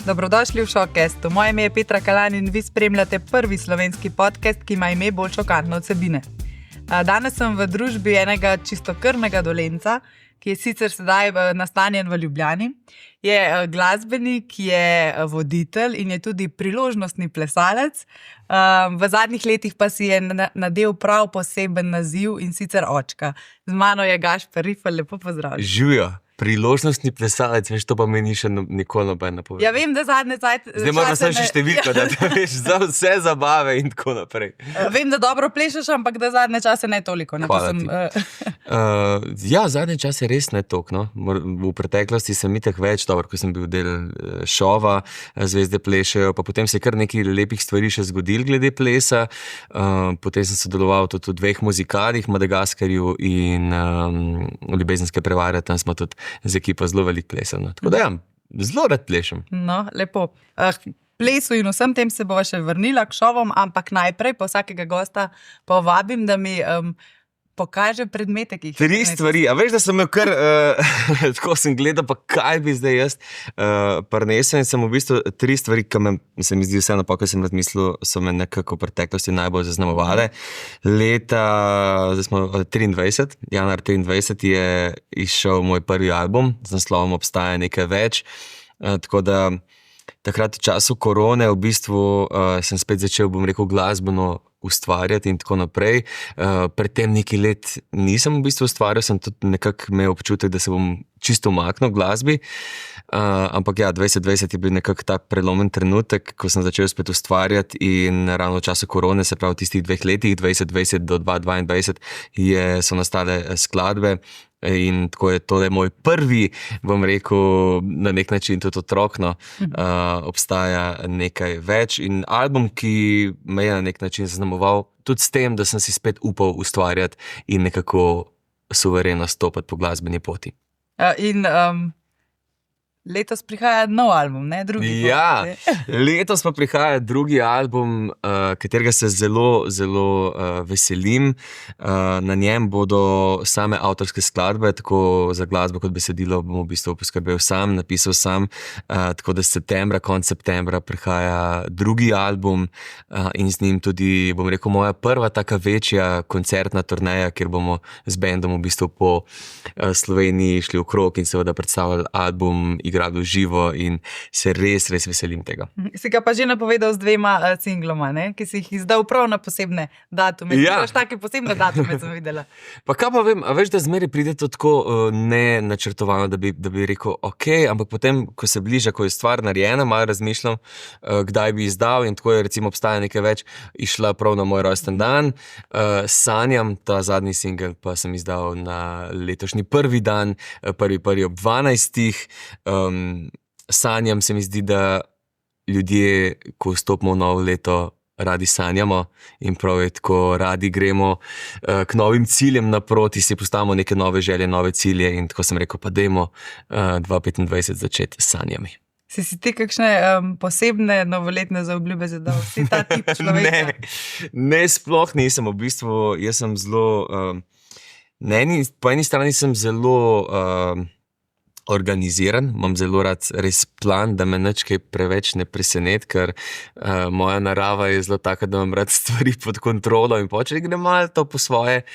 Dobrodošli v Šokestu. Moje ime je Petra Kalan in vi spremljate prvi slovenski podcast, ki ima ime bolj šokantne vsebine. Danes sem v družbi enega čistokrvnega Dolenjca, ki je sicer sedaj nastanjen v Ljubljani. Je glasbenik, je voditelj in je tudi priložnostni plesalec. V zadnjih letih pa si je nadel prav poseben naziv in sicer očka. Z mano je Gašper Rifelj, lepo pozdravljen. Živijo. Priložnostni plesalec, veš, to pa mi ni še nikoli noben napovedal. Ja, vem, da zadnje čase... Zdaj moram samo še številko, da veš, za vse zabave in tako naprej. Vem, da dobro plešeš, ampak da zadnje čase ne toliko. Ne? Hvala ti. Ja, zadnje čase res ne toliko. No. V preteklosti sem itak več, dobro, ko sem bil del šova, Zvezde plešejo, pa potem se je kar nekaj lepih stvari še zgodil glede plesa. Potem sem sodeloval tudi v 2 muzikalih, Madagaskarju in Ljubezenske prevare, tam smo tudi z ekipo zelo veliko plesal. No. Tako da ja, zelo rad plešem. No, lepo. Plesu in vsem tem se bova še vrnila k šovom, ampak najprej po vsakega gosta povabim, da mi pokaže predmete, ki jih... 3 stvari. A veš, da sem imel kar, tako sem gledal, pa kaj bi zdaj jaz prinesel in sem v bistvu 3 stvari, ki se mi zdi vseeno, pa ko sem razmislil, so me nekako v preteklosti najbolj zaznamovale. Leta, zdaj smo 23, januar 23 je izšel moj prvi album, z naslovom Obstaja nekaj več, tako da takrat v času korone v bistvu sem spet začel, bom rekel, glasbeno ustvarjati in tako naprej. Pred tem nekaj let nisem v bistvu ustvarjal, sem tudi nekako imel občutek, da se bom čisto umaknil v glasbi. Ampak ja, 2020 je bil nekako tak prelomen trenutek, ko sem začel spet ustvarjati in ravno v času korone, se pravi v tistih 2 letih, 2020 do 2022, so nastale skladbe. In tako je to moj prvi, bom rekel, na nek način tudi otrok, no, obstaja nekaj več in album, ki me je na nek način zaznamoval tudi s tem, da sem si spet upal ustvarjati in nekako suvereno stopati po glasbeni poti. In letos prihaja nov album, ne? Drugi. Ja, letos pa prihaja drugi album, katerega se zelo, zelo veselim. Na njem bodo same avtorske skladbe, tako za glasbo kot besedilo bom v bistvu poskrbel sam, napisal sam, tako da konec septembra prihaja drugi album in z njim tudi, bom rekel, moja prva taka večja koncertna turneja, kjer bomo z bendom v bistvu po Sloveniji šli okrog in seveda predstavljali album, igrali v živo in se res, res veselim tega. Si ga pa že napovedal z 2 singloma, ne? Ki si jih izdal prav na posebne datume. Ja. Take posebne datume sem videla. Pa kaj pa vem, a veš, da zmeri pride to tako ne načrtovano, da bi rekel ok, ampak potem, ko se bliža, ko je stvar narejena, malo razmišljam, kdaj bi izdal in tako je recimo Obstaja nekaj več išla prav na moj rojsten dan. Sanjam, ta zadnji singel pa sem izdal na letošnji prvi dan, prvi ob 12. Sanjam se mi zdi, da ljudje, ko vstopimo v novo leto, radi sanjamo in prav je tako, radi gremo k novim ciljem naproti, si postavimo neke nove želje, nove cilje in tako sem rekel, pa dajmo 2025 začeti s sanjami. Si ti kakšne posebne novoletne zaobljube zadal? Si ta tip človeka? Ne, sploh nisem. V bistvu, jaz sem zelo, po eni strani sem zelo organiziran, imam zelo rad res plan, da me nič kaj preveč ne preseneti, ker moja narava je zelo taka, da imam rad stvari pod kontrolo in če gre malo to po svoje,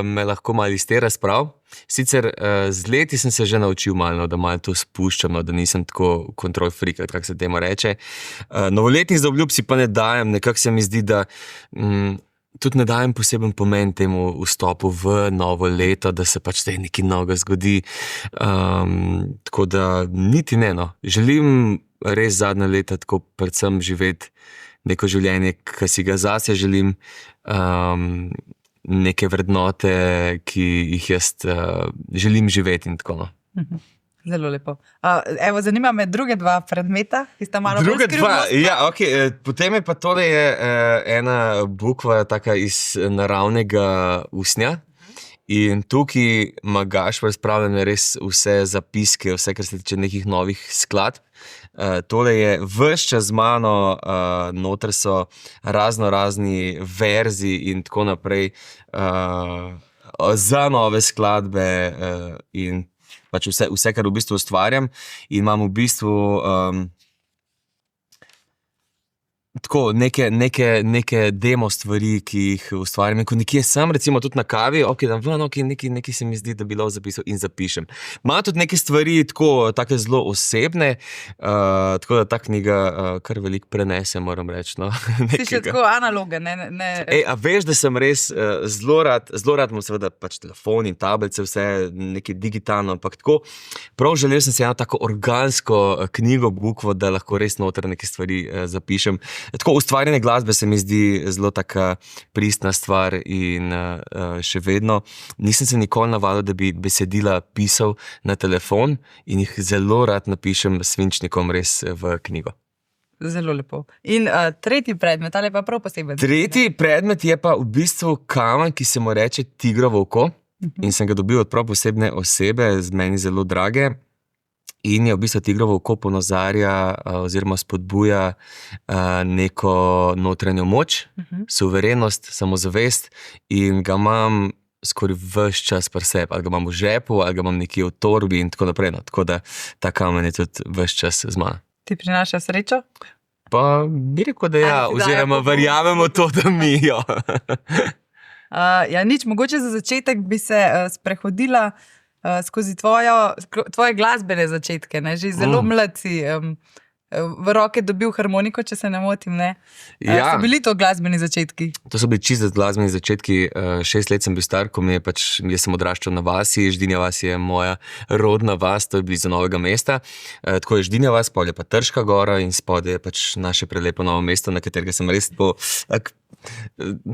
me lahko malo iz te razprav. Sicer z leti sem se že naučil malo, da malo to spuščam, da nisem tako control freak, kako se temu reče. Novoletnih zaobljub si pa ne dajem, nekako se mi zdi, da tudi ne dajem poseben pomen temu vstopu v novo leto, da se pač nekaj novega zgodi. Tako da niti ne, no. Želim res zadnja leta tako predvsem živeti neko življenje, ki si ga zase želim, neke vrednote, ki jih jaz želim živeti in tako, no. Zelo lepo. Evo, zanima me druge 2 predmeta, ki sta malo bolj skrivnostna. Ja, ok. Potem je pa tole ena bukva taka iz naravnega usnja in tukaj ima Gašper spravljene res vse zapiske, vse, kar se tiče nekih novih skladb. Tole je ves čas z mano, noter so razni verzi in tako naprej za nove skladbe in pač vse, kar v bistvu ustvarjam in imam v bistvu tako neke demo stvari, ki jih ustvarjam. Ko nekje sem, recimo tudi na kavi, nekaj se mi zdi, da bi lahko zapisal in zapišem. Ima tudi neke stvari, tako zelo osebne, tako da ta knjiga kar veliko prenese, moram reči. No, si še tako analogen, ne. A veš, da sem res zelo rad imam seveda pač telefon in tablice, vse nekaj digitalno, ampak tako prav želel sem si eno tako organsko knjigo, bukvo, da lahko res noter neke stvari zapišem. Tako ustvarjanje glasbe se mi zdi zelo taka pristna stvar in še vedno nisem se nikoli navadil, da bi besedila pisal na telefon in jih zelo rad napišem s svinčnikom res v knjigo. Zelo lepo. In tretji predmet, ali pa prav poseben? Tretji predmet je pa v bistvu kamen, ki se mu reče tigrovo oko in sem ga dobil od prav posebne osebe, z meni zelo drage. In je v bistvu tigrovo oko ponazarja oziroma spodbuja neko notranjo moč, suverenost, samozavest in ga imam skoraj ves čas pri sebi. Ali ga imam v žepu, ali ga imam nekje v torbi in tako naprej. No. Tako da ta kamen je tudi ves čas z mano. Ti prinaša srečo? Pa bi rekel, da ja, oziroma verjamemo to, da mi jo. Ja, nič, mogoče za začetek bi se sprehodila skozi tvoje glasbene začetke, ne? Že zelo mlad si v roke dobil harmoniko, če se ne motim, ne? Ja. So bili to glasbeni začetki? To so bili čisto glasbeni začetki. 6 let sem bil star, ko jaz sem odraščal na vasi, Ždinja vas je moja rodna vas, to je blizu Novega mesta. Tako je Ždinja vas, pol je pa Trška gora in spodaj je pač naše prelepo Novo mesto, na katerega sem res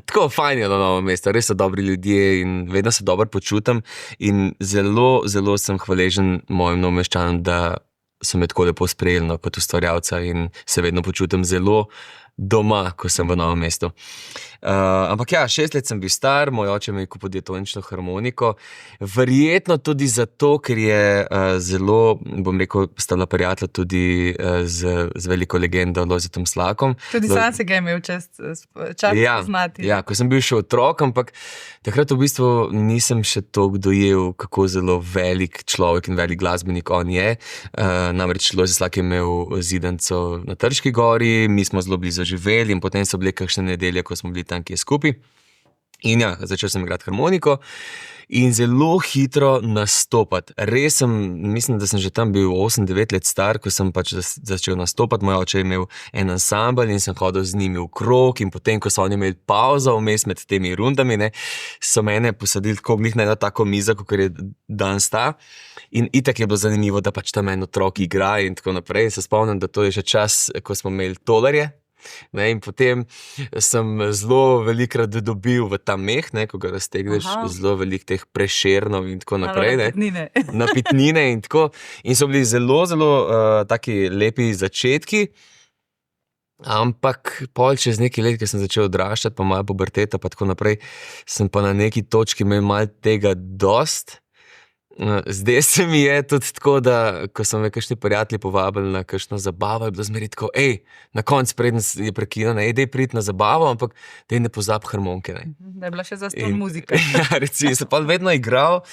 tako fajn je na Novo mesto, res so dobri ljudje in vedno se dobro počutim in zelo, zelo sem hvaležen mojim novomeščanom, da so me tako lepo sprejeli, no, kot ustvarjalca in se vedno počutim zelo doma, ko sem v Novem mestu. Ampak ja, 6 let sem bil star, moj oče mi je kupil diatonično harmoniko, verjetno tudi zato, ker je zelo, bom rekel, sta bila prijatelja tudi z veliko legendo Lojzetom Slakom. Tudi sam se ga je imel čas poznati. Ja, ko sem bil še otrok, ampak takrat v bistvu nisem še toliko dojel, kako zelo velik človek in velik glasbenik on je. Namreč Lojzet Slak je imel zidanco na Trški gori, mi smo zelo blizu živeli in potem so bile kakšne nedelje, ko smo bili tam kje skupaj. In ja, začel sem igrati harmoniko in zelo hitro nastopati. Res mislim, da sem že tam bil 8-9 let star, ko sem pač začel nastopati. Moj oče je imel en ansambel in sem hodil z njimi v krog in potem, ko so oni imeli pauzo vmes med temi rundami, ne, so mene posadili tako glih na eno tako mizo, kot je danes ta. In itak je bilo zanimivo, da pač tam en otrok igra in tako naprej. In se spomnim, da to je že čas, ko smo imeli tolarje. Ne, in potem sem zelo velikrat dobil v ta meh, ne, ko ga raztegneš, zelo veliko teh Prešernov in tako naprej. Napitnine in tako. In so bili zelo, zelo taki lepi začetki. Ampak pol čez nekaj let, ko sem začel odraščati, pa malo puberteta, pa tako naprej, sem pa na neki točki imel malo tega dost. Zdaj se mi je tudi tako, da ko so me kakšni prijatelji povabili na kakšno zabavo, je bilo zmeri tako, na koncu preden je prekinjeno, dej priti na zabavo, ampak dej ne pozab harmonike. Ne. Da je bila še zastonj muzika. Ja, recimo, sem pa vedno igral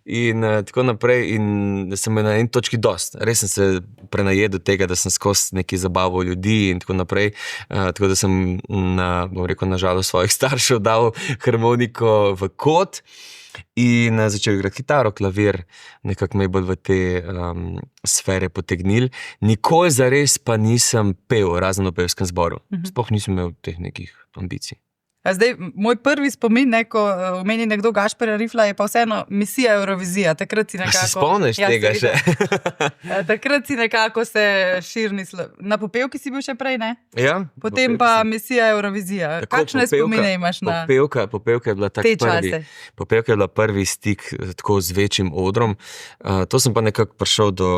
in tako naprej in sem me na eni točki dost. Res sem se prenajedel tega, da sem skozi neki zabavo ljudi in tako naprej, tako da sem na žalost svojih staršev dal harmoniko v kot. In začel igrati kitaro, klavir, nekako me bolj v te sfere potegnil. Nikoli zares pa nisem pel, razen v pevskem zboru. Sploh nisem imel teh nekih ambicij. Zdaj, moj prvi spomin, ko omeni nekdo Gašperja Rifla, je pa vseeno misija Eurovizija. Takrat si nekako... A se spomniš tega še? Takrat si nekako se širni... Na Popevki si bil še prej, ne? Ja. Potem pa misija Eurovizija. Kakšne spomine imaš na Popevka je bila tak prvi. Popevka je bila prvi stik tako z večjim odrom. To sem pa nekako prišel do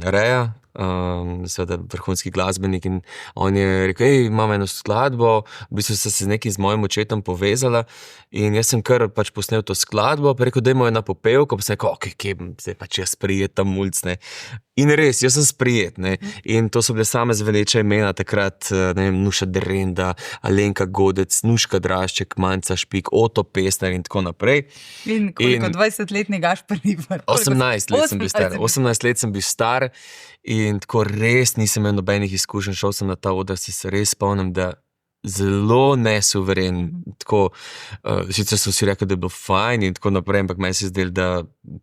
Reja, seveda vrhunski glasbenik in on je rekel, imam eno skladbo, v bistvu sem se z nekim z mojim očetom povezala in jaz sem kar pač posnel to skladbo, pa rekel, dajmo jo na Popevko, pa sem rekel, kje zdaj pač jaz sprijet tam mulc, ne. In res, jaz sem sprijet, ne. In to so bile same zveneča imena takrat, ne vem, Nuša Derenda, Alenka Godec, Nuška Drašček, Manca Špik, Oto Pestner in tako naprej. In koliko, 20-letni Gašper Rifl? 18 let sem bil star. 18 let sem bil star In tako res nisem imel nobenih izkušenj, šel sem na ta oder, se res spomnim, da zelo nesuveren. Tako, sicer so si rekli, da je bilo fajn in tako naprej, ampak meni se zdel, da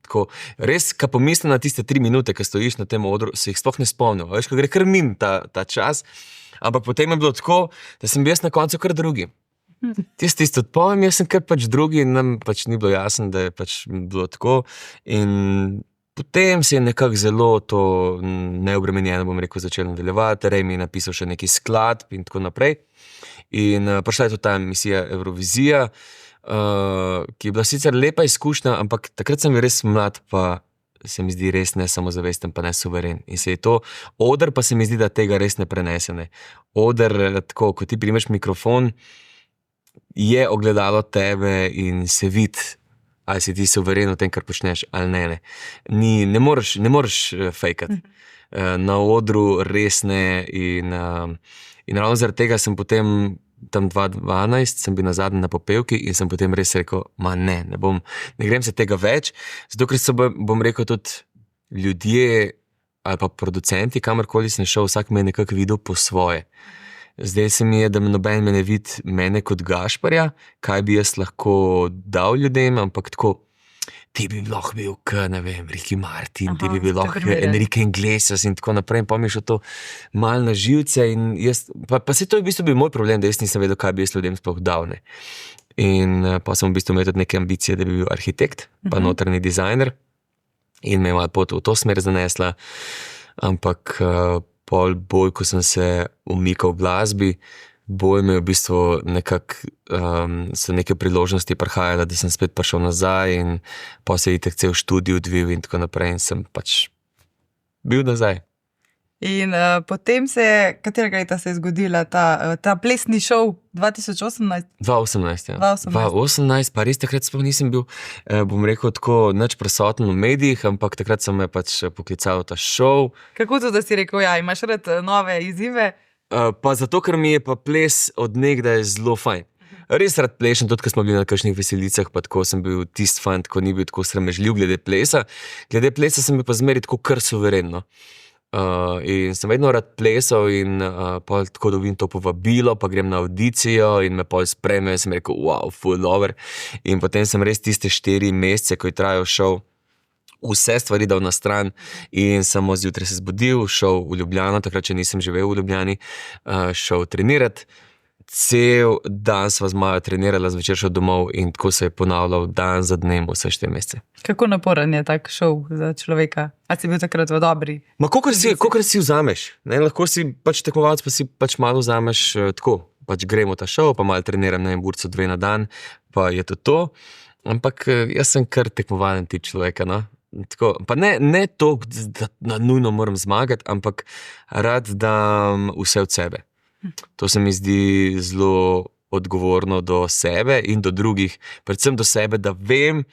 tako, res, ko pomislim na tiste 3 minute, ko stojiš na tem odru, se jih sploh ne spomnim. Veš, ko gre kar mimo ta čas, ampak potem je bilo tako, da sem bil jaz na koncu kar drugi. Tisto odpojem, jaz sem kar pač drugi in nam pač ni bilo jasno, da je pač bilo tako. In potem se je nekako zelo to neobremenjeno, bom rekel, začelo nadaljevati. Rej mi je napisal še neki skladb in tako naprej. In prišla je tudi ta emisija Eurovizija, ki je bila sicer lepa izkušnja, ampak takrat sem bil res mlad, pa se mi zdi res ne samozavesten, pa ne suveren. In se je to, oder pa se mi zdi, da tega res ne prenese. Ne. Oder, tako, ko ti primeš mikrofon, je ogledalo tebe in se vidi, ali si ti suveren v tem, kar počneš, ali ne. Ne moreš fejkati. Na odru res ne in ravno zaradi tega sem potem tam 2012, sem bil nazadnje na popevki in sem potem res rekel, ne grem se tega več, zato ker so, bom rekel, tudi ljudje ali pa producenti, kamorkoli sem šel, vsak me je nekako videl po svoje. Zdaj se mi je, da noben me ne vidi mene kot Gašparja, kaj bi jaz lahko dal ljudem, ampak tako, ti bi lahko bil, ne vem, Ricky Martin, ti bi bil lahko Enrique Iglesias in tako naprej. In pa mi je šlo to malo na živce in jaz, pa se to je v bistvu bil moj problem, da jaz nisem vedel, kaj bi jaz ljudem sploh dal. Ne. In pa sem v bistvu imel tudi neke ambicije, da bi bil arhitekt, pa notranji dizajner in me je malo pot v to smer zanesla, ampak bolj, ko sem se umikal v glasbi, bolj me je v bistvu nekako so neke priložnosti prihajale, da sem spet prišel nazaj in pa se je itak cel študij odvil in tako naprej in sem pač bil nazaj. In potem katerega leta se je zgodila ta plesni šov 2018? 2018, ja. 2018, pa res takrat sploh nisem bil, bom rekel, tako nič prisoten v medijih, ampak takrat sem me pač poklical ta šov. Kako to, da si rekel, ja, imaš rad nove izzive? Pa zato, ker mi je pa ples od nekdaj zelo fajn. Res rad plešem, tudi ko smo bili na kakšnih veselicah, pa tako sem bil tisti fant, ko ni bil tako sramežljiv glede plesa. Glede plesa sem bil pa zmeri tako kar suvereno. In sem vedno rad plesal in pol tako dobim to povabilo, pa grem na audicijo in me pol sprejme in sem rekel, wow, full dobro. In potem sem res tiste 4 mesece, ko je trajal šov, vse stvari dal na stran in samo zjutraj se zbudil, šel v Ljubljano, takrat, če nisem živel v Ljubljani, šel trenirati. Cel dan sva z Majo trenirala, zvečer šel domov in tako se je ponavljal dan za dnem vse 4 mesece. Kako naporen je tak šov za človeka? A si bil takrat v dobri? Kolikor si vzameš. Ne? Lahko si pač tekmovalec, pa si pač malo vzameš tako. Pač gremo ta šov, pa malo treniram, ne vem, urco 2 na dan, pa je to. Ampak jaz sem kar tekmovalen tip človeka, no? Tako, pa ne to, da nujno moram zmagati, ampak rad dam vse od sebe. To se mi zdi zelo odgovorno do sebe in do drugih, predvsem do sebe, da vem,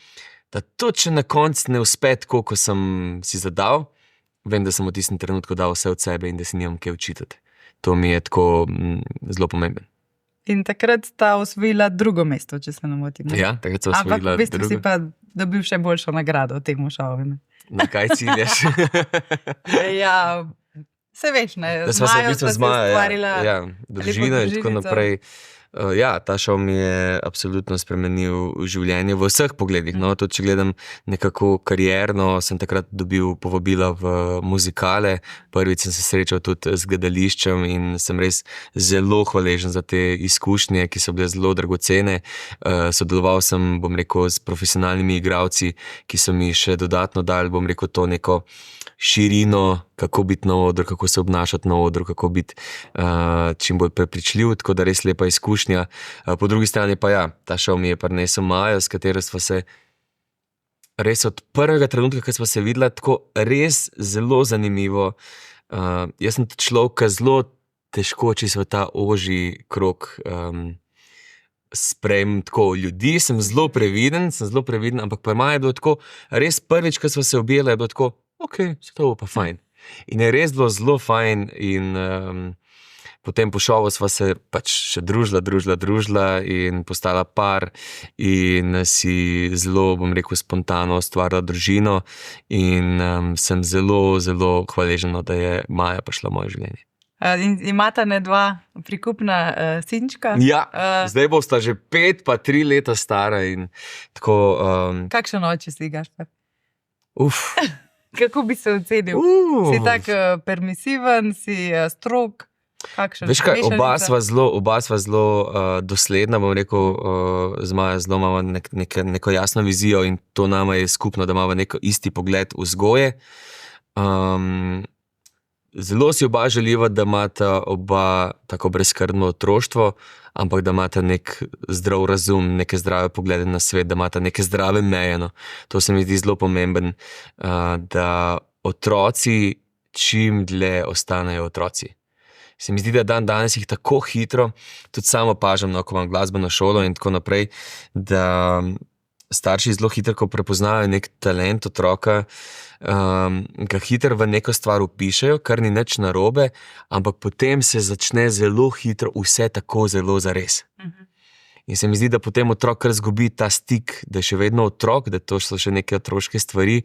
da to, če na koncu ne uspe tako, ko sem si zadal, vem, da sem v tistem trenutku dal vse od sebe in da si nimam kaj učitati. To mi je tako zelo pomemben. In takrat sta osvojila 2. mesto, če se ne motim. Ja, takrat sta osvojila 2. Ampak v bistvu si pa dobil še boljšo nagrado v tem šovu. Na kaj ciljaš? Ja, se veš, ne? Da sva se v bistvu z Majo, ja, družina in tako naprej. Ja, ta šov mi je absolutno spremenil življenje v vseh pogledih. No, tudi če gledam nekako karierno, sem takrat dobil povabila v muzikale. Prvič sem se srečal tudi z gledališčem in sem res zelo hvaležen za te izkušnje, ki so bile zelo dragocene. Sodeloval sem, bom rekel, s profesionalnimi igralci, ki so mi še dodatno dali, bom rekel, to neko širino, kako biti na odru, kako se obnašati na odru, kako biti čim bolj prepričljiv, tako da res lepa izkušnja. Po drugi strani pa ja, ta šov mi je prinesel Majo, s katero sva se res od prvega trenutka, ko sva se videla, tako res zelo zanimivo. Jaz sem človek, ki zelo težko, če se v ta ožji krog sprejmem tako ljudi, sem zelo previden, ampak pri Maji je bilo tako, res prvič, ko sva se objela, je bilo tako, ok, se to bo pa fajn. In je res bilo zelo fajn in potem po šovu sva se pač še družila in postala par in si zelo, bom rekel, spontano ustvarila družino in sem zelo, zelo hvaležen, da je Maja prišla v moje življenje. In imata ne dva prikupna sinčka? Ja, zdaj bosta že 5 pa 3 leta stara in tako... Kakšen oče si, Gašper? Kako bi se ocenil? Si tak permisiven, si strog? Veš kaj, oba sva zelo dosledna, bom rekel, z Majo zelo imamo neko jasno vizijo in to nama je skupno, da imamo neko isti pogled vzgoje. Zelo si oba želiva, da imata oba tako brezskrbno otroštvo, ampak da imata nek zdrav razum, neke zdrave poglede na svet, da imata neke zdrave meje. No. To se mi zdi zelo pomemben, da otroci čim dlje ostanejo otroci. Se mi zdi, da danes jih tako hitro, tudi samo opažam, ko imam glasbeno šolo in tako naprej, da starši zelo hitro, ko prepoznajo nek talent otroka, ga hitro v neko stvar vpišejo, kar ni nič narobe, ampak potem se začne zelo hitro vse tako zelo zares. In se mi zdi, da potem otrok kar izgubi ta stik, da je še vedno otrok, da to so še neke otroške stvari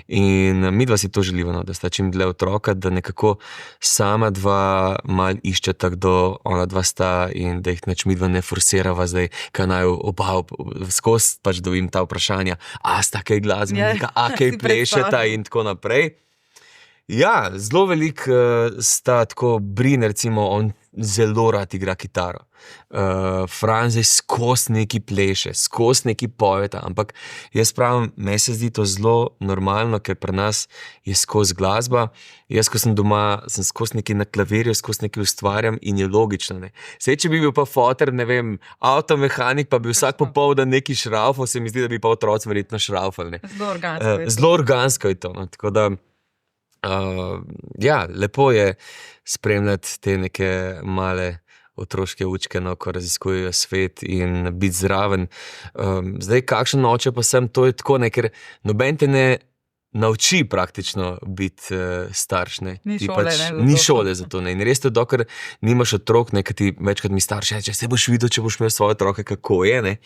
in midva si to želiva, no, da sta čim dlje otroka, da nekako sama dva mal iščeta, kdo ona dva sta in da jih nič midva ne forsirava zdaj, kaj naj oba skozi pač dobim ta vprašanja, a sta kaj glasbenika, a kaj plešeta in tako naprej. Ja, zelo veliko sta tako Brin, recimo, on zelo rad igra kitaro. Franz skozi neki pleše, skozi neki pojeta, ampak jaz pravim, meni se zdi to zelo normalno, ker pri nas je skozi glasba. Jaz, ko sem doma, sem skozi neki na klavirju, skozi neki ustvarjam in je logično. Ne. Sej, če bi bil pa foter, ne vem, avtomehanik, pa bi vsak popoldan neki šraufal, se mi zdi, da bi pa otroci verjetno šraufali. Zelo organsko je to. No. Tako da ja, lepo je spremljati te neke male otroške učke, no, ko raziskujejo svet in biti zraven. Zdaj, kakšen oče pa sem, to je tako, ne, ker noben te ne nauči praktično biti starš. Ne. Ni šole za to. Ne. In res to, dokler nimaš otrok, ne, ti večkrat mi starši reče, se boš videl, če boš imel svoje otroke, kako je. Ne.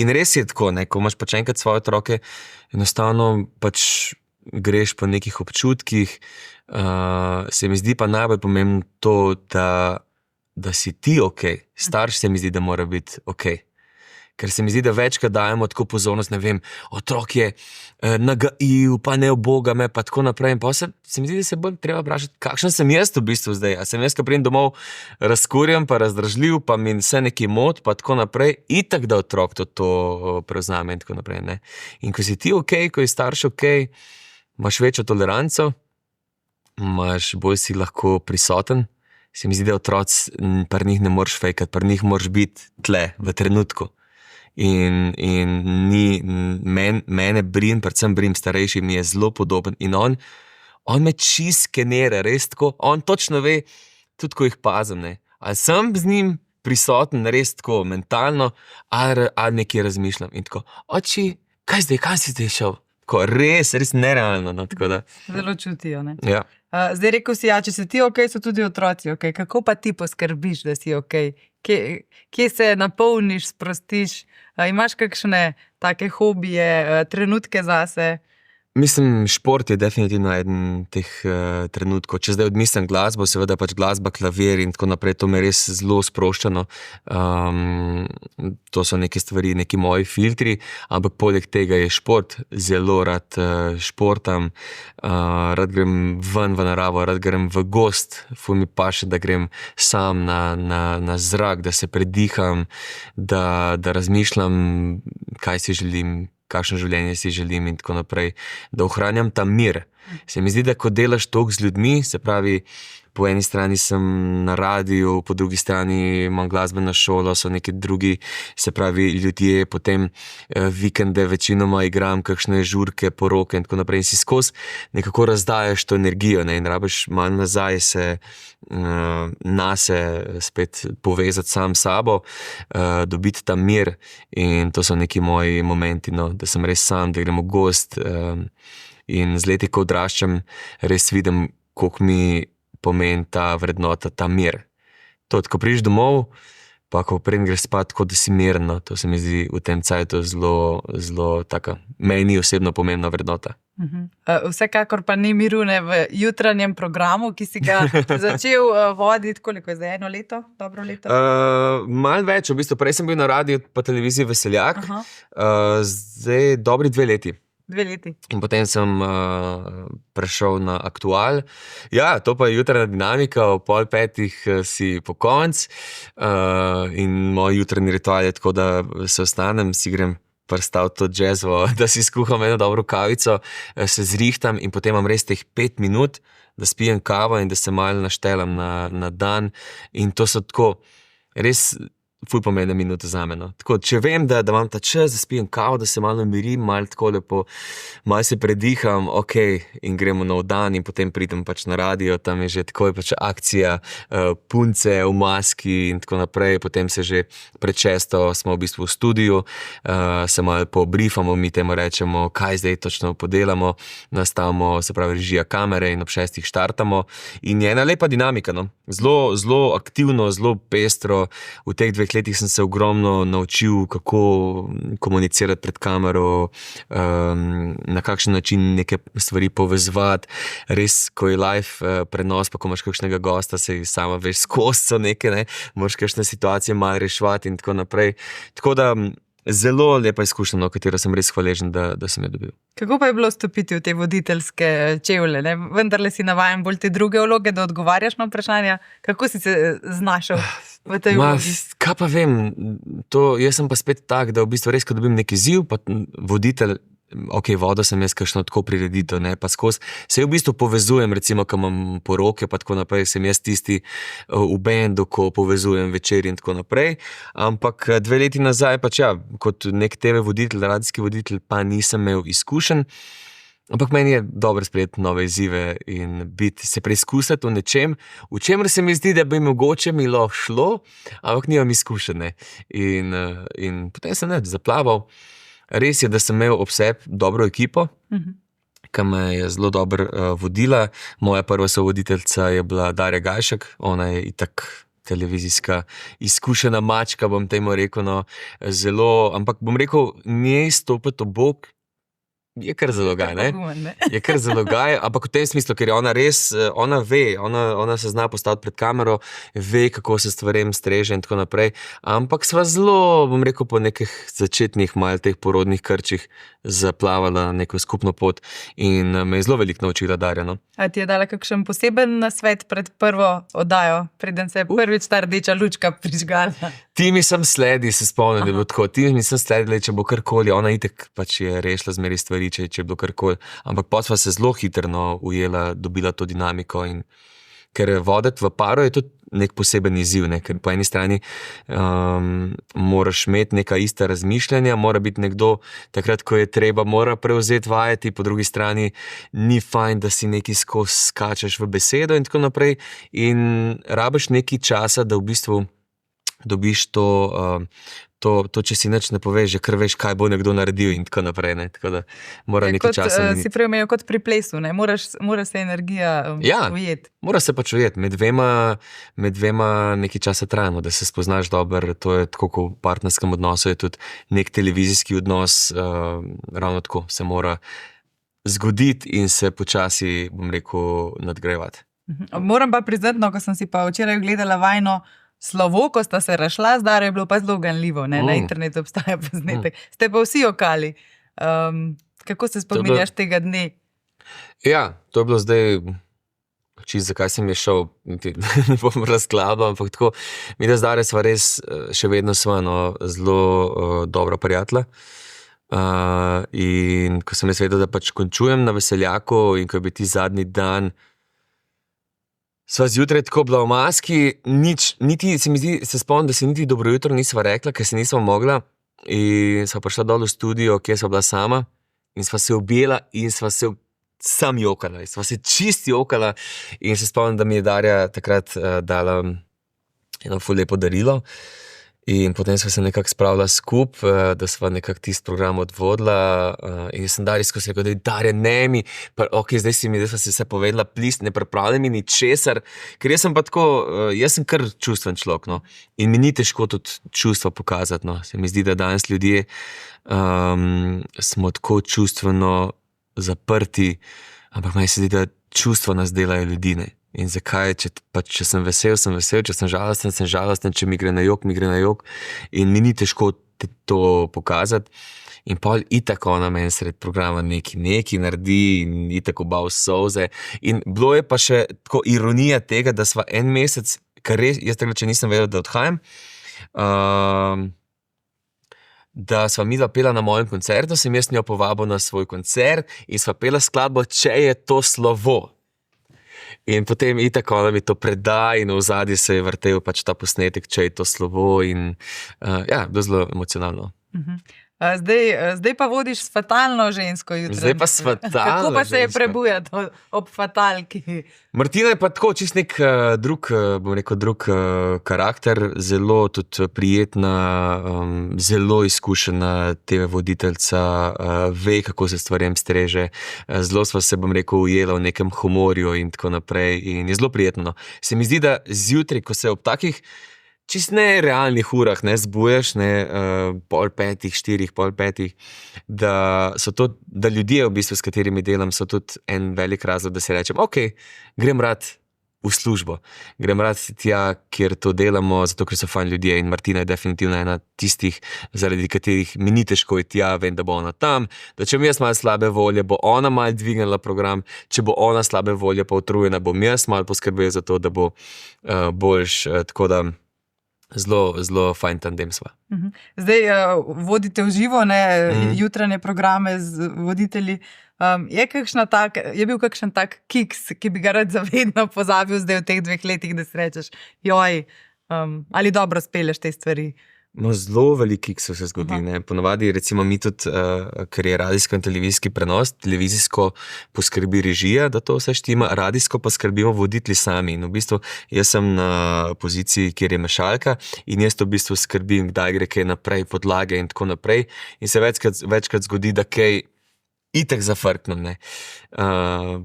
In res je tako, ne, ko imaš pač enkrat svoje otroke, enostavno pač greš po nekih občutkih, se mi zdi pa najbolj pomembno to, da si ti okej. Starš se mi zdi, da mora biti okej. Ker se mi zdi, da večkrat dajemo tako pozornost, ne vem, otrok je nagajiv, pa ne uboga me, pa tako naprej. In pa se mi zdi, da se bolj treba vprašati, kakšen sem jaz v bistvu zdaj. A sem jaz, ko pridem domov razkurjen, pa razdražljiv, pa mi vse neki mod, pa tako naprej. Itak, da otrok to prevzame in tako naprej. Ne? In ko si ti okej, ko je starš okej, imaš večjo toleranco, bolj si lahko prisoten. Se mi zdi, da otroci pri njih ne moreš fejkati, pri njih moraš biti tle, v trenutku. In mene Brin, predvsem Brin starejši, mi je zelo podoben. In on me čist skenira, res tako. On točno ve, tudi ko jih pazim, ne. Ali sem z njim prisoten, res tako mentalno, ali nekaj razmišljam. In tako, oči, kaj zdaj, kam si zdaj šel? Tako, res nerealno. No, tako da. Zelo čutijo, ne? Ja. Zdaj rekel si, ja, če si ti okej, so tudi otroci okej. Kako pa ti poskrbiš, da si okej? Kje se napolniš, sprostiš? Imaš kakšne take hobije, trenutke zase? Mislim, šport je definitivno eden teh trenutkov. Če zdaj odmislim glasbo, seveda pač glasba, klavir in tako naprej, to me res zelo sproščano. To so neke stvari, neki moji filtri, ampak poleg tega je šport. Zelo rad športam, rad grem ven v naravo, rad grem v gost, ful mi paše, da grem sam na zrak, da se prediham, da razmišljam, kaj si želim, kakšno življenje si želim in tako naprej, da ohranjam ta mir. Se mi zdi, da ko delaš toliko z ljudmi, se pravi, po eni strani sem na radiju, po drugi strani imam glasbeno šolo, so neki drugi, se pravi, ljudje, potem vikende večinoma igram kakšne žurke, poroke in tako naprej in si skozi nekako razdajaš to energijo, ne, in rabiš malo nazaj se nase spet povezati sam sabo, dobiti ta mir in to so neki moji momenti, no, da sem res sam, da grem v gost in z leti, ko odraščam, res vidim, koliko mi pomeni ta vrednota, ta mir. to, ko prideš domov, pa ko preden greš spat, tako da si miren, no. To se mi zdi v tem cajtu zelo taka, meni osebno pomembna vrednota. Vsekakor pa ni miru ne v jutranjem programu, ki si ga začel voditi, koliko je zdaj, 1 leto, dobro leto? Malo več, v bistvu prej sem bil na radiju pa televiziji Veseljak, zdaj dobri 2 leti. 2 leti. In potem sem prešel na Aktual. Ja, to pa je jutranja dinamika, ob 4:30 si po konc in moj jutranji ritual je tako, da se vstanem, si grem prstaviti to džezvo, da si skuham eno dobro kavico, se zrihtam in potem imam res teh 5 minut, da spijem kavo in da se malo naštelam na dan. In to so tako res ful pomembne minute zame, no. Tako, če vem, da imam ta čas, da spijem kavo, da se malo umirim, malo tako lepo, malo se prediham, ok, in gremo nov dan in potem pridem pač na radio, tam je že tako je pač akcija, punce v maski in tako naprej, potem se že prečesto smo v bistvu v studiu, se malo pobrifamo, mi temu rečemo, kaj zdaj točno podelamo, nastavimo, se pravi, režija kamere in ob 6 štartamo in je ena lepa dinamika, no. Zelo aktivno, zelo pestro, v teh 2 letih sem se ogromno naučil, kako komunicirati pred kamero, na kakšen način neke stvari povezovati. Res, ko je live prenos, pa ko imaš kakšnega gosta, se sama veš skozi so neke, ne, moraš kakšne situacije malo reševati in tako naprej. Tako da zelo lepa izkušnja, o katero sem res hvaležen, da sem jo dobil. Kako pa je bilo stopiti v te voditeljske čevlje? Ne? Vendarle si navajen bolj te druge vloge, da odgovarjaš na vprašanja. Kako si se znašel v tej vlogi? Kaj pa vem, jaz sem pa spet tak, da v bistvu res, ko dobim neki izziv, pa voditelj, ok, vodil sem jaz kakšno tako prireditev, ne, pa skozi se v bistvu povezujem, recimo, ko imam poroke, pa tako naprej, sem jaz tisti v bendu, ko povezujem večer in tako naprej, ampak 2 leti nazaj, pač ja, kot nek TV voditelj, radijski voditelj, pa nisem imel izkušenj, ampak meni je dobro sprejeti nove izzive in se preizkusiti v nečem, v čemer se mi zdi, da bi mogoče mi lahko šlo, ampak nimam izkušenj, in potem sem zaplaval. Res je, da sem imel ob sebi dobro ekipo, ki me je zelo dobro vodila. Moja prva sovoditeljica je bila Darja Gajšek, ona je itak televizijska izkušena mačka, bom temu rekel, no, zelo, ampak bom rekel, njej stopiti ob bok je kar zalogaj, ne? Je kar zalogaj, ampak v tem smislu, ker je ona res, ona ve, ona se zna postaviti pred kamero, ve, kako se stvarem streže in tako naprej, ampak sva zelo, bom rekel, po nekih začetnih mal teh porodnih krčih zaplavala neko skupno pot in me je zelo veliko naučila Darja, no. A ti je dala kakšen poseben nasvet pred prvo oddajo, preden se je prvič ta rdeča lučka prižgala? Ti mi sem sledi, se spomnim, da je bilo tako, ti mi sem sledila, če bo karkoli, ona itek pač je rešila zmeri stvari, če je bilo karkoli, ampak pa sva se zelo hitro ujela, dobila to dinamiko in ker voditi v paru je tudi nek poseben izziv, ne? Ker po eni strani moraš imeti neka ista razmišljanja, mora biti nekdo takrat, ko je treba, mora prevzeti vajeti, po drugi strani ni fajn, da si neki skozi skačeš v besedo in tako naprej in rabiš nekaj časa, da v bistvu dobiš to, če si nič ne poveš, že kar veš, kaj bo nekdo naredil in tako naprej, ne, tako da mora nekaj časa miniti. Si prej omenil kot pri plesu, ne, mora se energija ujeti. Mora se pač ujeti, med dvema nekaj časa trajno, da se spoznaš dobro, to je tako, ko v partnerskem odnosu je tudi nek televizijski odnos, ravno tako se mora zgoditi in se počasi, bom rekel, nadgrajevati. Moram pa priznati, no, ko sem si pa včeraj gledala vajno slovo, ko sta se razšla, zdaj je bilo pa zelo ganljivo, ne? Na internetu obstaja posnetek. Ste pa vsi jokali. Kako se spominjaš tega dne? Ja, to je bilo zdaj, zakaj sem je šel, ne bom razglabal, ampak tako, mi da zdaj sva res, še vedno sva zelo dobra prijatelja. In ko sem jaz vedel, da pač končujem na Veseljaku in ko je bil ti zadnji dan, sva zjutraj tako bila v maski, niti se mi zdi, se spomnim, da se niti dobro jutro nisva rekla, ker se nisva mogla in sva prišla dol v studio, kjer sva bila sama in sva se objela in sva se sam jokala, sva se čist jokala in se spomnim, da mi je Darja takrat dala eno ful lepo darilo In potem smo se nekako spravila skupaj, da sva nekako tisti program odvodila. In sem Darjsko se rekel, da je Darja, ne mi, ok, zdaj sva si vse povedala, please, ne pripravljaj mi ničesar, ker jaz sem pa tako, jaz sem kar čustven človek, no. In mi ni težko tudi čustva pokazati, no. Se mi zdi, da danes ljudje smo tako čustveno zaprti, ampak meni se zdi, da čustva nas delajo ljudi, ne. In zakaj, če sem vesel, če sem žalosten, če mi gre na jok, in mi ni težko to pokazati. In pol itak ona meni sred programa neki naredi in itak oba v solze. In bilo je pa še tako ironija tega, da sva en mesec, kar res, jaz takrat, če nisem vedel, da odhajam, da sva midva pela na mojem koncertu, sem jaz njo povabil na svoj koncert in sva pela skladbo Če je to slovo. In potem itak ona mi to preda in v zadnji se je vrtel pač ta posnetek, Če je to slovo in bilo zelo emocionalno. Zdaj pa vodiš s fatalno žensko jutro. Zdaj pa s fatalno žensko. Kako pa se je prebujati ob fatalki? Martina je pa tako čist nek drug karakter, zelo tudi prijetna, zelo izkušena TV voditeljca, ve, kako se stvarem streže. Zelo sva se, bom rekel, ujela v nekem humorju in tako naprej in je zelo prijetno. Se mi zdi, da zjutraj, ko se ob takih čist nerealnih urah zbuješ, pol petih, štirih, pol petih, da ljudje, v bistvu, s katerimi delam, so tudi en velik razlog, da si rečem, ok, grem rad v službo, grem rad tja, kjer to delamo, zato ker so fajn ljudje in Martina je definitivno ena tistih, zaradi katerih mi ni težko iti tja, vem, da bo ona tam, da če bom jaz malo slabe volje, bo ona malo dvignila program, če bo ona slabe volje pa utrujena, bom jaz malo poskrbel za to, da bo boljš, tako da zelo, zelo fajn tandem sva. Zdaj vodite v živo, jutranje programe z voditelji. Je bil kakšen tak kiks, ki bi ga rad zavedno pozabil zdaj v teh 2 letih, da si rečeš, ali dobro speleš te stvari? No, zelo velik kiksov se zgodi. Ponavadi, recimo mi tudi, ker je radijsko in televizijski prenos, televizijsko poskrbi režija, da to vse štima, radijsko pa skrbimo voditelji sami. In v bistvu jaz sem na poziciji, kjer je mešalka in jaz to v bistvu skrbim, kdaj gre kaj naprej, podlage in tako naprej. In se večkrat zgodi, da kaj itak zafrknem.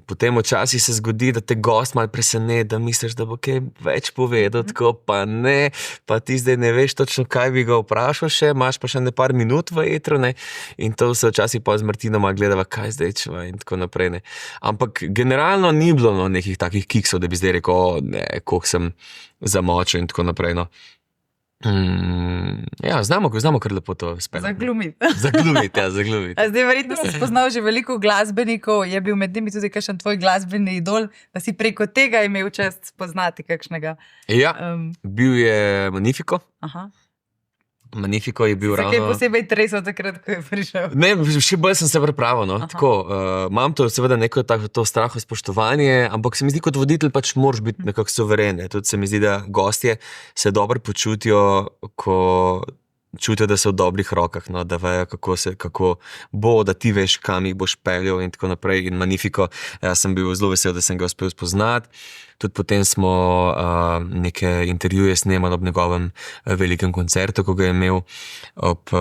Potem včasih se zgodi, da te gost malo preseneti, da misliš, da bo kaj več povedal, tako pa ne, pa ti zdaj ne veš točno, kaj bi ga vprašal še, imaš pa še par minut v etru, in to se včasih pa z Martinoma gledava, kaj zdaj čeva in tako naprej. Ampak generalno ni bilo nekih takih kiksov, da bi zdaj rekel, koliko sem zamočil in tako naprej. Znamo kar lepo to speljati. Zaglumiti. Zaglumiti. Zdaj verjetno si spoznal že veliko glasbenikov, je bil med njimi tudi kakšen tvoj glasbeni idol, da si preko tega imel čast spoznati kakšnega. Ja, bil je Magnifico. Magnifico je bil ravno... Zakaj posebej tresel takrat, ko je prišel? Ne, še bolj sem se pripravil, Tako, imam to seveda neko to straho spoštovanje, ampak se mi zdi, kot voditelj pač moraš biti nekako suveren. Tudi se mi zdi, da gostje se dobro počutijo, ko čutijo, da so v dobrih rokah, da vejo, kako bo, da ti veš, kam jih boš peljal in tako naprej. In Magnifico, jaz sem bil zelo vesel, da sem ga uspel spoznati. Tudi potem smo neke intervjuje snemali ob njegovem velikem koncertu, ko ga je imel ob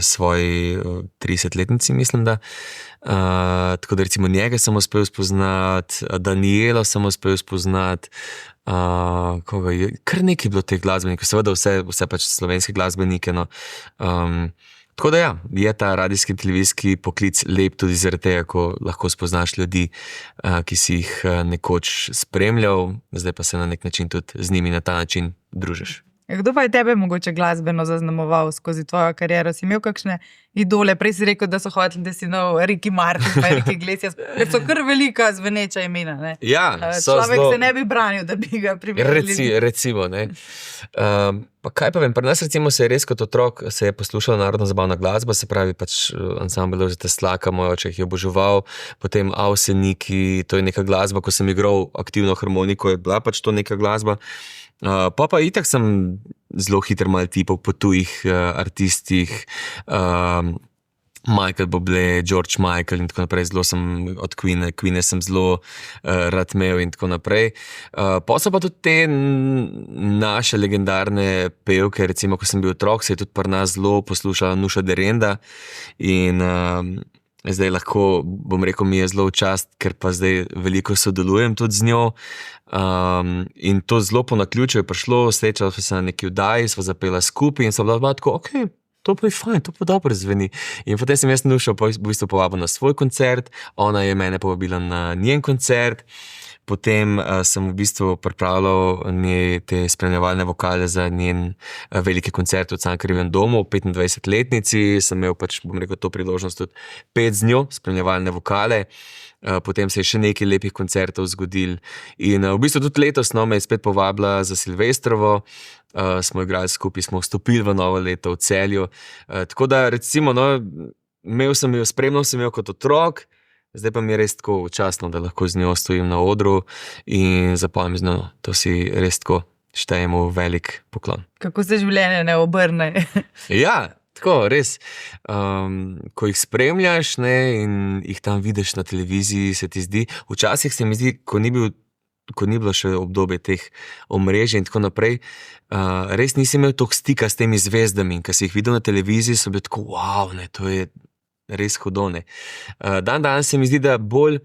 svoji 30-letnici, mislim, da. Tako da recimo njega sem uspel spoznati, Danielo sem uspel spoznati, kar nekaj bilo teh glasbenikov, seveda vse pač slovenske glasbenike. Tako da je ta radijski in televizijski poklic lep tudi zaradi tega, ko lahko spoznaš ljudi, ki si jih nekoč spremljal, zdaj pa se na nek način tudi z njimi na ta način družiš. Kdo pa je tebe mogoče glasbeno zaznamoval skozi tvojo kariero? Si imel kakšne idole? Prej si rekel, da so hoteli, da si nov Ricky Martin pa Enrique Iglesias, ker so kar velika zveneča imena. Človek se ne bi branil, da bi ga primerjali. Recimo. Pa kaj pa vem, pri nas recimo se je res kot otrok se je poslušala narodno zabavna glasba, se pravi pač ansambel Jožeta Slaka, moj oče jih je oboževal, potem Avseniki, to je neka glasba, ko sem igral aktivno harmoniko, je bila pač to neka glasba. Pa itak sem zelo hitro malo tipal po tujih artistih, Michael Bublé, George Michael in tako naprej, zelo sem od Queene sem zelo rad imel in tako naprej. Pa so pa tudi te naše legendarne pevke, recimo, ko sem bil otrok, se je tudi pri nas zelo poslušala Nuša Derenda in zdaj lahko, bom rekel, mi je zelo v čast, ker pa zdaj veliko sodelujem tudi z njo. In to zelo po naključju je prišlo, srečala sva se na neki vdaji, sva zapela skupaj in sva bila tako, ok, to pa je fajn, to pa dobro zveni. In potem sem jaz Nušo v bistvu povabil na svoj koncert, ona je mene povabila na njen koncert, potem sem v bistvu pripravljal te spremljevalne vokale za njen veliki koncert v Cankarjevem domu, 25-letnici, sem imel pač, bom rekel, to priložnost tudi pet z njo, spremljevalne vokale. Potem se je še nekaj lepih koncertov zgodil in v bistvu tudi letos me je spet povabila za Silvestrovo, smo igrali skupaj, smo vstopili v novo leto v Celju, tako da recimo, spremljal sem jo kot otrok, zdaj pa mi je res tako častno, da lahko z njo stojim na odru in zapojim z njo, to si res tako štejemo velik poklon. Kako se življenje ne obrne? Ja, tako, res. Ko jih spremljaš, ne, in jih tam vidiš na televiziji, se ti zdi, včasih se mi zdi, ko ni bilo še obdobje teh omrežij in tako naprej, res nisi imel toliko stika s temi zvezdami in ko si jih videl na televiziji, so bili tako, wow, ne, to je res hudo, ne. Dan se mi zdi, da bolj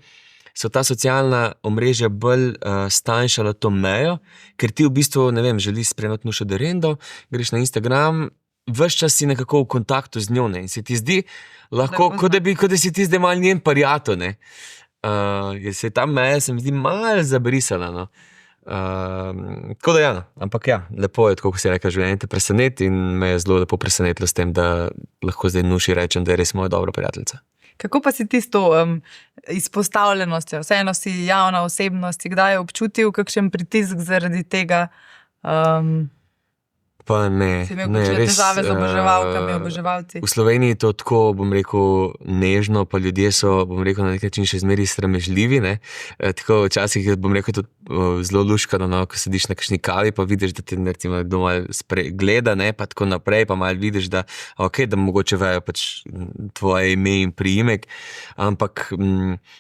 so ta socialna omrežja bolj stanjšala to mejo, ker ti v bistvu, ne vem, želiš spremljati Nušo Derendo, greš na Instagram, ves čas si nekako v kontaktu z njo, ne, in se ti zdi lahko, kot da si ti zdaj malo njen pariato, ne. Se ta meja se mi zdi malo zabrisala, no. Tako da ja, no. Ampak ja, lepo je, tako ko si rekel, življenje te preseneti in me je zelo lepo presenetilo s tem, da lahko zdaj Nuši rečem, da je res moja dobra prijateljica. Kako pa si ti s to izpostavljenostjo? Vseeno si javna osebnost, si kdaj občutil kakšen pritisk zaradi tega? Pa ne. Si imel kakšne težave z oboževalkami, oboževalci? V Sloveniji je to tako, bom rekel, nežno, pa ljudje so, bom rekel, na nek način še zmeraj sramežljivi, ne. Tako včasih, bom rekel, tudi zelo luškano, no, ko sediš na kakšni kavi, pa vidiš, da te recimo kdo malo gleda, ne, pa tako naprej, pa malo vidiš, da ok, da mogoče vejo pač tvoje ime in priimek, ampak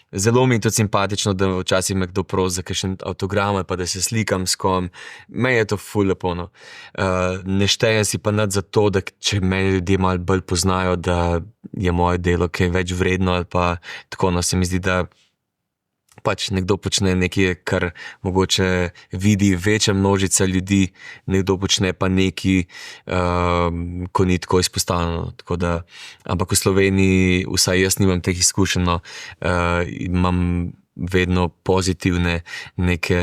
zelo mi je tudi simpatično, da včasih me kdo prosi za kakšen avtogram, pa da se slikam s kom. Meni je to ful lepo, no. Ne štejem si pa nad za to, da če meni ljudje malo bolj poznajo, da je moje delo kaj več vredno ali pa tako, no, se mi zdi, da pač nekdo počne nekaj, kar mogoče vidi večja množica ljudi, nekdo počne pa nekaj, ko ni tako izpostavljeno. Tako da, ampak v Sloveniji, vsaj jaz nimam teh izkušenj, no, imam vedno pozitivne neke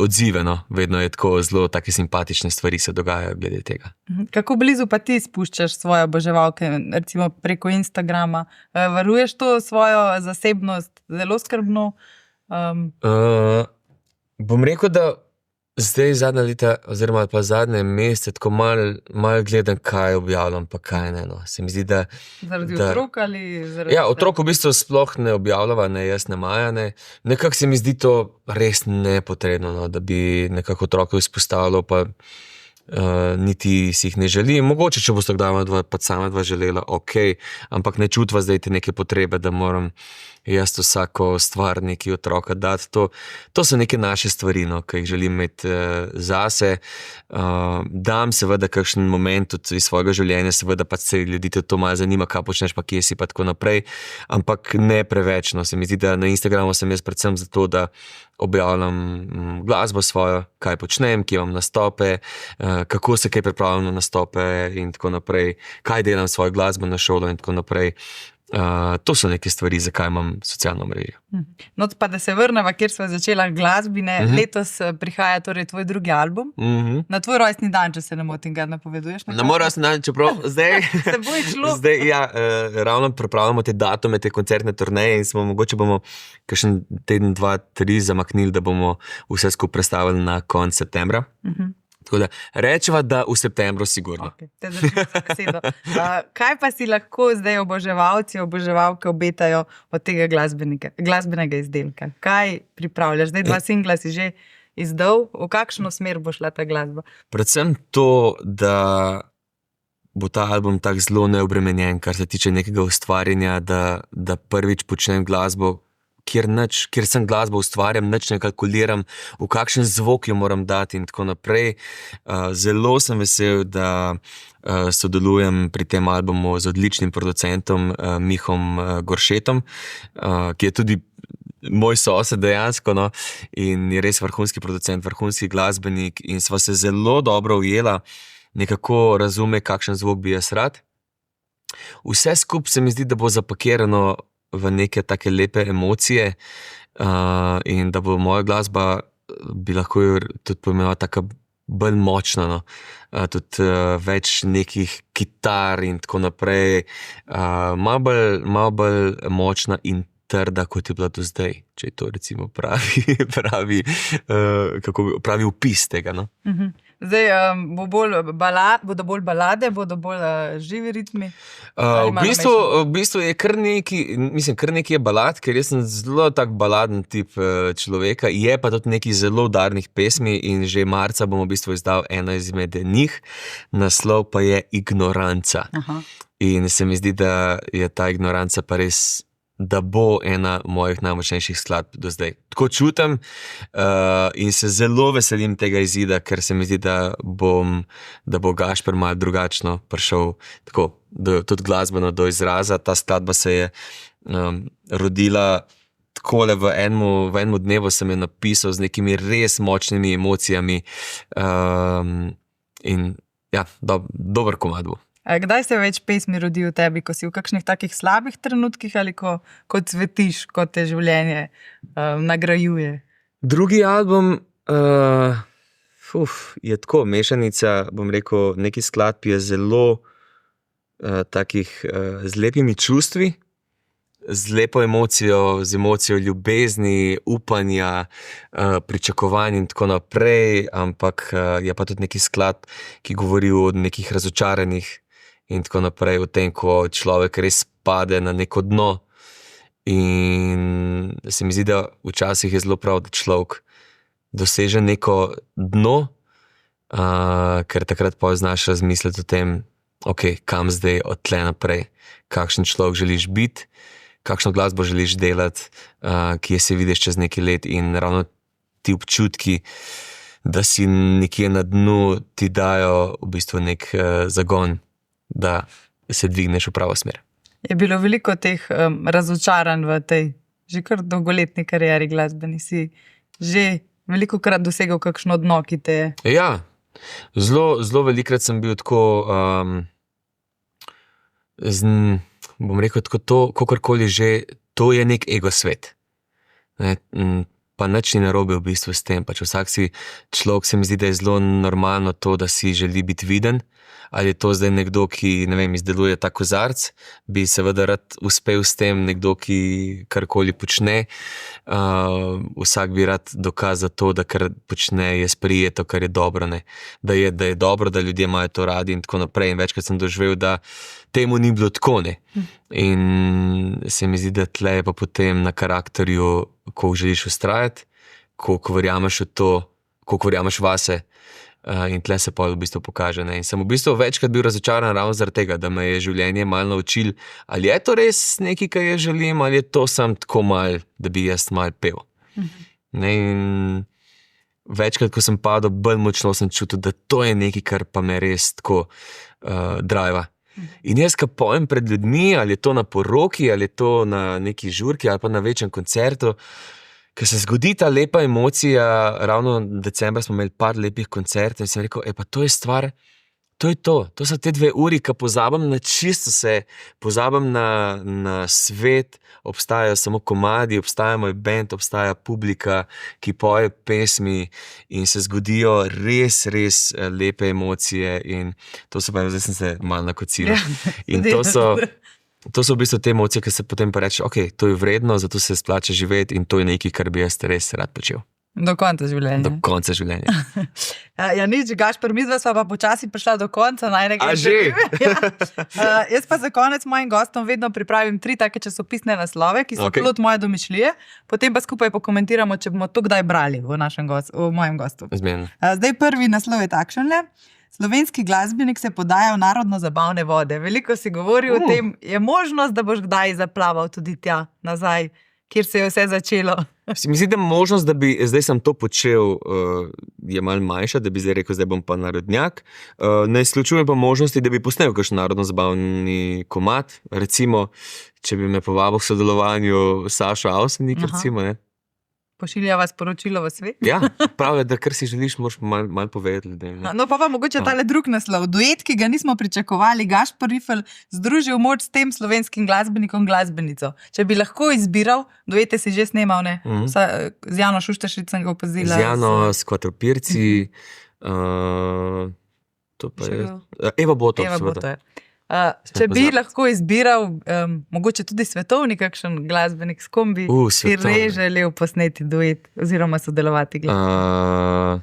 odzive, no. Vedno je tako zelo take simpatične stvari se dogajajo glede tega. Kako blizu pa ti spuščaš svoje oboževalke, recimo preko Instagrama? Varuješ to svojo zasebnost zelo skrbno? Bom rekel, da zdaj zadnja leta oziroma pa zadnje mesece tako malo gledam, kaj objavljam, pa kaj ne, no. Se mi zdi, da Zaradi otrok ali zaradi... Ja, otrok v bistvu sploh ne objavljava, ne jaz, ne Maja, ne. Nekako se mi zdi to res nepotrebno, no, da bi nekako otrokov izpostavljal, pa niti si jih ne želim. Mogoče, če boste kdaj pač sama dva želela, ok, ampak ne čutva zdaj te neke potrebe, da moram jaz vsako stvar neki otroka dati. To so neke naše stvari, no, ki jih želim imeti zase. Dam seveda kakšen moment tudi iz svojega življenja, seveda pač se ljudi to malo zanima, kaj počneš, pa kje si, pa tako naprej, ampak ne preveč, no. Se mi zdi, da na Instagramu sem jaz predvsem zato, da objavljam glasbo svojo, kaj počnem, kje imam nastope, kako se kaj pripravljam na nastope in tako naprej, kaj delam svojo glasbeno šolo in tako naprej. To so neke stvari, zakaj imam socialno mrežo. No, pa da se vrneva, kjer sva začela glasbine. Letos prihaja torej tvoj drugi album. Na tvoj rojstni dan, če se ne motim, ga napoveduješ? Na moj rojstni dan, čeprav zdaj, Se bo išlo. zdaj ja, ravno pripravljamo te datume, te koncertne turneje in mogoče bomo kakšen teden, 2, 3 zamaknili, da bomo vse skupaj predstavili na konec septembra. Tako da rečeva, da v septembru sigurno. Okay, te držim za besedo. Kaj pa si lahko zdaj oboževalci, oboževalke obetajo od tega glasbenega izdelka? Kaj pripravljaš? Zdaj 2 singla si že izdal. V kakšno smer bo šla ta glasba? Predvsem to, da bo ta album tako zelo neobremenjen, kar se tiče nekega ustvarjanja, da prvič počnem glasbo, kjer sem glasbo ustvarjam, nič ne kalkuliram, v kakšen zvok jo moram dati in tako naprej. Zelo sem vesel, da sodelujem pri tem albumu z odličnim producentom Mihom Goršetom, ki je tudi moj sosed dejansko, no, in je res vrhunski producent, vrhunski glasbenik in sva se zelo dobro ujela, nekako razume, kakšen zvok bi jaz rad. Vse skupaj se mi zdi, da bo zapakirano v neke take lepe emocije in da bo moja glasba, bi lahko jo tudi pojmenovala taka bolj močna, no. Tudi več nekih kitar in tako naprej, malo bolj močna in trda, kot je bila do zdaj, če je to recimo pravi opis tega. No? Zdaj, bodo bolj balade, bodo bolj živi ritmi? V bistvu je kar nekaj je balad, ker jaz sem zelo tak baladen tip človeka, je pa tudi nekaj zelo udarnih pesmi in že marca bomo v bistvu izdal eno izmed njih, naslov pa je Ignoranca. Aha. In se mi zdi, da je ta Ignoranca pa res, da bo ena mojih najmočnejših skladb do zdaj. Tako čutim in se zelo veselim tega izida, ker se mi zdi, da bo Gašper malo drugačno prišel tako, tudi glasbeno do izraza. Ta skladba se je rodila takole v enem dnevu, sem jo napisal z nekimi res močnimi emocijami in ja, dober komad bo. Kdaj se več pesmi rodi v tebi, ko si v kakšnih takih slabih trenutkih ali ko cvetiš, ko te življenje nagrajuje? Drugi album je tako mešanica, bom rekel, neki skladb je zelo takih z lepimi čustvi, z lepo emocijo, z emocijo ljubezni, upanja, pričakovanj in tako naprej, ampak je pa tudi neki skladb, ki govori o nekih razočaranih in tako naprej, o tem, ko človek res pade na neko dno. In se mi zdi, da včasih je zelo prav, da človek doseže neko dno, ker takrat pa znaš razmisliti o tem, ok, kam zdaj od tle naprej, kakšen človek želiš biti, kakšno glasbo želiš delati, kje se vidiš čez nekaj let in ravno ti občutki, da si nekje na dnu, ti dajo v bistvu nek zagon, da se dvigneš v pravo smer. Je bilo veliko teh razočaranj v tej že kar dolgoletni karieri glasbeni, si že velikokrat dosegel kakšno dno, ki te je? Ja, zelo velikokrat sem bil tako, bom rekel tako to, kakorkoli že, to je nek ego svet. Pa nič ni narobe v bistvu s tem, pač vsak človek se mi zdi, da je zelo normalno to, da si želi biti viden, ali je to zdaj nekdo, ki, ne vem, izdeluje ta kozarc, bi seveda rad uspel s tem, nekdo, ki karkoli počne, vsak bi rad dokazal to, da kar počne je sprijeto, kar je dobro, ne, da je dobro, da ljudje imajo to radi in tako naprej in večkrat sem doživel, da temu ni bilo tako, ne. In se mi zdi, da tle je pa potem na karakterju, koliko želiš ustrajati, koliko verjameš v to, koliko verjameš vase in tle se pa v bistvu pokaže. Ne. In sem v bistvu večkrat bil razočaran ravno zaradi tega, da me je življenje malo naučil, ali je to res nekaj, kar jaz želim, ali je to sam tako malo, da bi jaz malo pel. Ne, in večkrat, ko sem padel, bolj močno sem čutil, da to je nekaj, kar pa me res tako driva. In jaz, ko pojem pred ljudmi, ali je to na poroki, ali je to na neki žurki, ali pa na večjem koncertu, ko se zgodi ta lepa emocija, ravno decembra smo imeli par lepih koncertov in sem rekel, pa to je stvar, to so te 2 uri, ko pozabim na čisto se, pozabim na svet, obstajajo samo komadi, obstaja moj band, obstaja publika, ki poje pesmi in se zgodijo res lepe emocije in to so pa, zdaj sem se malo nakocila. In to so v bistvu te emocije, ki se potem pa reče, ok, to je vredno, zato se splača živeti in to je nekaj, kar bi jaz res rad počel. Do konca življenja. Do konca življenja. Ja, nič, Gašper, midva sva pa počasi prišla do konca. A že? Jaz pa za konec mojim gostom vedno pripravim 3 take časopisne naslove, ki so plod moje domišljije, potem pa skupaj pokomentiramo, če bomo to kdaj brali v mojem gostu. Zmerno. Zdaj prvi naslov je takšenle. Slovenski glasbenik se podaja v narodno-zabavne vode. Veliko si govoril o tem, je možnost, da boš kdaj zaplaval tudi tja nazaj, kjer se je vse začelo. Mislim, da možnost, da bi zdaj sem to počel, je malo manjša, da bi zdaj rekel, zdaj bom pa narodnjak. Ne izključujem pa možnosti, da bi posnel kakšen narodno-zabavni komad. Recimo, če bi me povabil k sodelovanju Saša Avsenik, recimo, ne. Pošilja vas poročilo v svet? Ja, prav je, da kar si želiš, moraš malo povedati ljudem. No, pa mogoče tale drug naslov. Duet, ki ga nismo pričakovali, Gašper Rifelj združil moč s tem slovenskim glasbenikom, glasbenico. Če bi lahko izbiral, duete si že snemal, ne? Z Jano Šušteršič sem ga opazila. Z Jano, s Kvatropirci, to pa je... Eva Boto, seveda. Če bi lahko izbiral, mogoče tudi svetovni kakšen glasbenik, s kom bi si res želel posneti duet oziroma sodelovati glasbenik?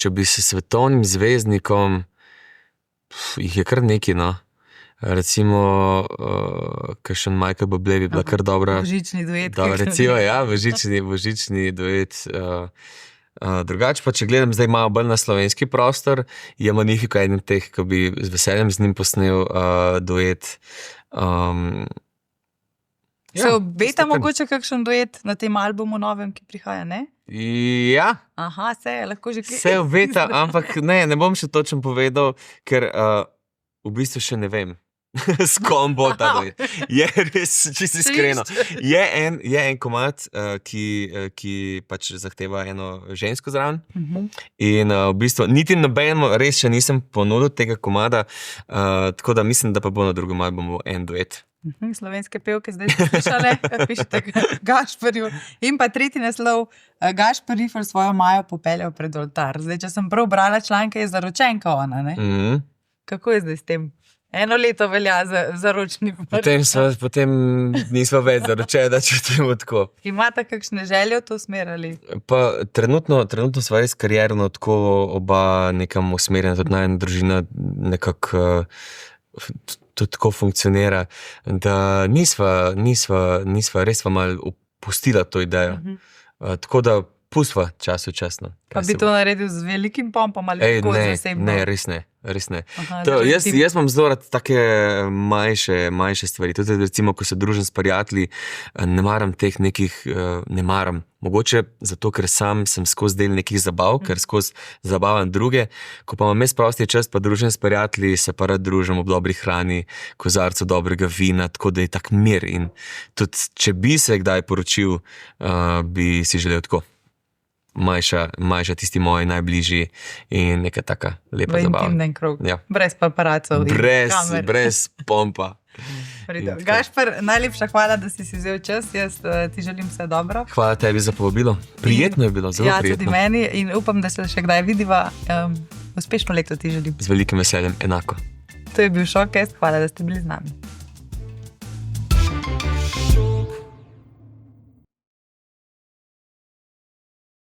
Če bi se svetovnim zvezdnikom, jih je kar nekaj, no. Recimo, kakšen Michael Bublé bi bila kar dobra. Božični duet. Recimo, ja, božični duet. Drugače pa, če gledam zdaj malo bolj na slovenski prostor, je Magnifico eden teh, ki bi z veseljem z njim posnel duet. Se obeta mogoče kakšen duet na tem albumu novem, ki prihaja, ne? Ja. Aha, lahko že se obeta, ampak ne bom še točno povedal, ker v bistvu še ne vem. S kom bo ta duet. Je res, čisto iskreno. Je en komad, ki pač zahteva eno žensko zraven. In v bistvu niti nobeno res še nisem ponudil tega komada, tako da mislim, da pa bo na drugem albumu en duet. Slovenske pevke zdaj slišale, pišete Gašperju. In pa tretji naslov, Gašper Rifelj svojo Majo popeljal pred oltar. Zdaj, če sem prav brala članke, je zaročenka ona, ne? Kako je zdaj s tem? 1 leto velja za ročni par. Potem nismo več zaročeni, če temu tako. Imate kakšne želje v to smer ali? Pa trenutno sva res karierno tako oba nekam usmerjena, tudi najna družina nekako tudi tako funkcionira, da nisva res malo opustila to idejo. Tako da pustva časno. Pa bi to naredil z velikim pompom ali tako zasebno? Ne, res ne. Jaz imam zelo rad take manjše stvari. Tudi recimo, ko se družim s prijatelji, ne maram teh nekih, mogoče zato, ker sam sem skozi del nekih zabav, ker skozi zabavam druge. Ko pa imam jaz prosti čas, pa družim s prijatelji, se pa rad družim ob dobri hrani, kozarcu dobrega vina, tako da je tak mir. In tudi, če bi se kdaj poročil, bi si želel tako. Majša tisti moji najbližji in neka taka lepa zabava. V intimnem krogu. Ja. Brez paparacov in kamer. Brez pompa. Gašper, najlepša hvala, da si vzel čas. Jaz ti želim vse dobro. Hvala tebi za povabilo. Prijetno je bilo, zelo prijetno. Ja, tudi meni in upam, da se še kdaj vidiva. Uspešno leto ti želim. Z velikim veseljem, enako. To je bil Showcast. Hvala, da ste bili z nami.